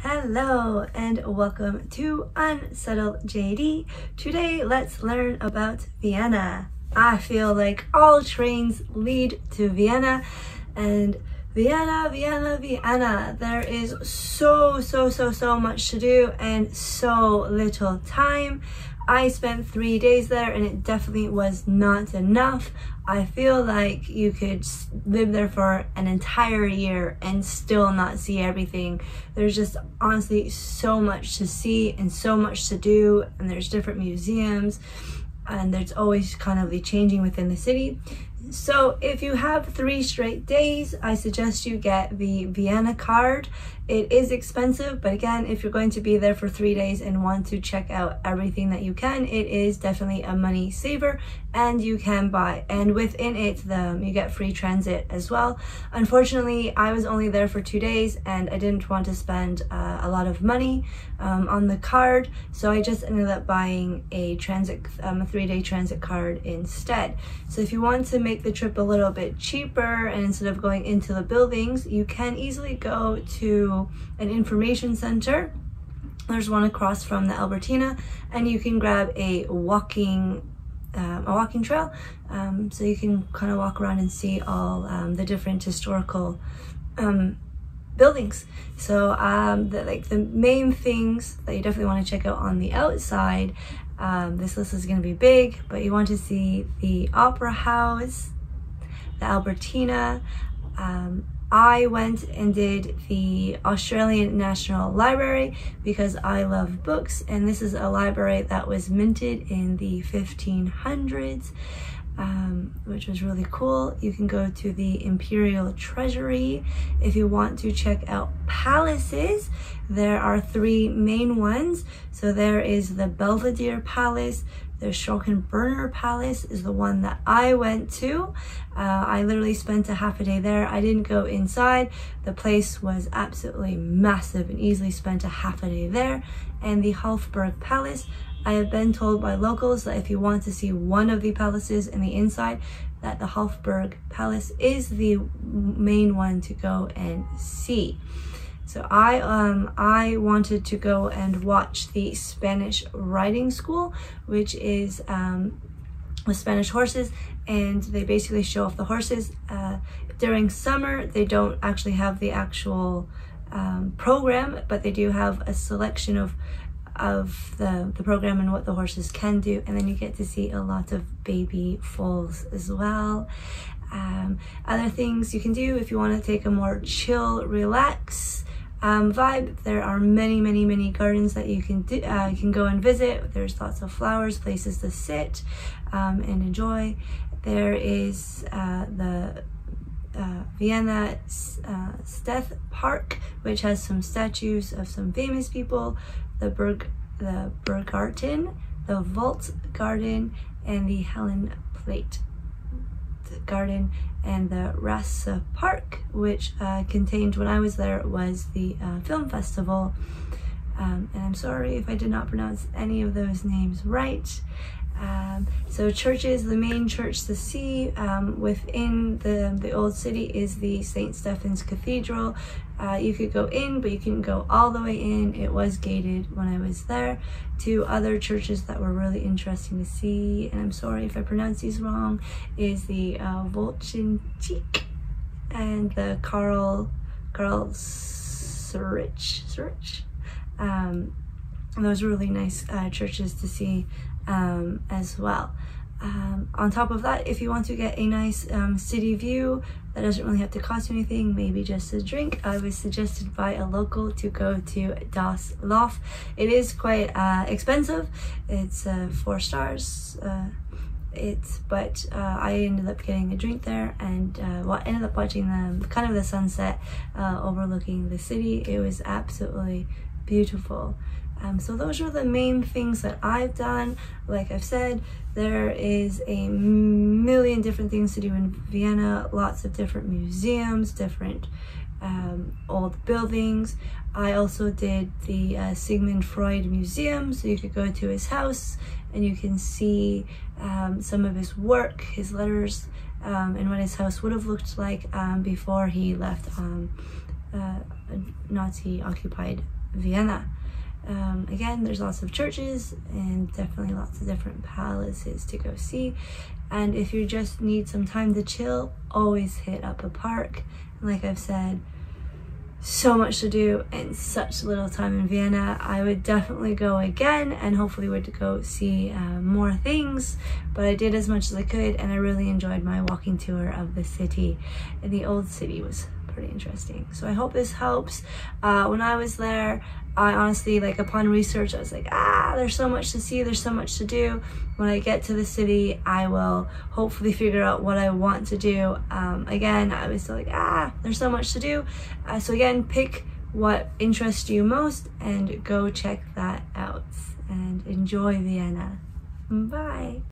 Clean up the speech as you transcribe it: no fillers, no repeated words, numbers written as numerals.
Hello and welcome to Untitled JD. Today let's learn about Vienna. I feel like all trains lead to Vienna, and Vienna. There is so much to do and so little time. I spent 3 days there and it definitely was not enough. I feel like you could live there for an entire year and still not see everything. There's just honestly so much to see and so much to do, and there's different museums and there's always kind of changing within the city. So if you have 3 straight days, I suggest you get the Vienna card. It is expensive, but again, if you're going to be there for 3 days and want to check out everything that you can, it is definitely a money saver, and you can buy. And within it, you get free transit as well. Unfortunately, I was only there for 2 days and I didn't want to spend a lot of money on the card, so I just ended up buying a 3-day transit card instead. So if you want to make the trip a little bit cheaper, and instead of going into the buildings, you can easily go to an information center. There's one across from the Albertina, and you can grab a walking trail, so you can kind of walk around and see all the different historical buildings. So the main things that you definitely want to check out on the outside, this list is going to be big, but you want to see the Opera House, the Albertina. I went and did the Australian National Library because I love books, and this is a library that was minted in the 1500s, which was really cool. You can go to the Imperial Treasury. If you want to check out palaces, there are 3 main ones. So there is the Belvedere Palace. The Schönbrunn Palace is the one that I went to. I literally spent a half a day there. I didn't go inside. The place was absolutely massive and easily spent a half a day there. And the Hofburg Palace, I have been told by locals that if you want to see one of the palaces in the inside, that the Hofburg Palace is the main one to go and see. So I wanted to go and watch the Spanish riding school, which is with Spanish horses, and they basically show off the horses. During summer, they don't actually have the actual program, but they do have a selection of the program and what the horses can do, and then you get to see a lot of baby foals as well. Other things you can do if you want to take a more chill, relax vibe, there are many gardens that you can do. You can go and visit. There's lots of flowers, places to sit and enjoy. There is the Vienna Steth Park, which has some statues of some famous people, the Berggarten, the Vault Garden, and the Helen Plate Garden, and the Rasa Park, which contained, when I was there, was the film festival. And I'm sorry if I did not pronounce any of those names right. So churches, the main church to see within the old city is the St. Stephen's Cathedral. You could go in, but you couldn't go all the way in. It was gated when I was there. 2 other churches that were really interesting to see, and I'm sorry if I pronounce these wrong, is the Volchenchik and the Karl Surich. Those are really nice churches to see as well. On top of that, if you want to get a nice city view that doesn't really have to cost you anything, maybe just a drink, I was suggested by a local to go to Das Lof. It is quite expensive. It's 4 stars. But I ended up getting a drink there, and ended up watching the sunset overlooking the city. It was absolutely beautiful. So those are the main things that I've done. Like I've said, there is a million different things to do in Vienna, lots of different museums, different old buildings. I also did the Sigmund Freud Museum, so you could go to his house and you can see some of his work, his letters, and what his house would have looked like before he left Nazi-occupied Vienna. Again, there's lots of churches and definitely lots of different palaces to go see. And if you just need some time to chill, always hit up a park. And like I've said, so much to do and such little time in Vienna. I would definitely go again and hopefully would go see more things, but I did as much as I could, and I really enjoyed my walking tour of the city. And the old city was pretty interesting. So I hope this helps. When I was there, I honestly, like, upon research, I was like, there's so much to see, there's so much to do. When I get to the city, I will hopefully figure out what I want to do. Again, I was still like, there's so much to do. So again, pick what interests you most and go check that out and enjoy Vienna. Bye.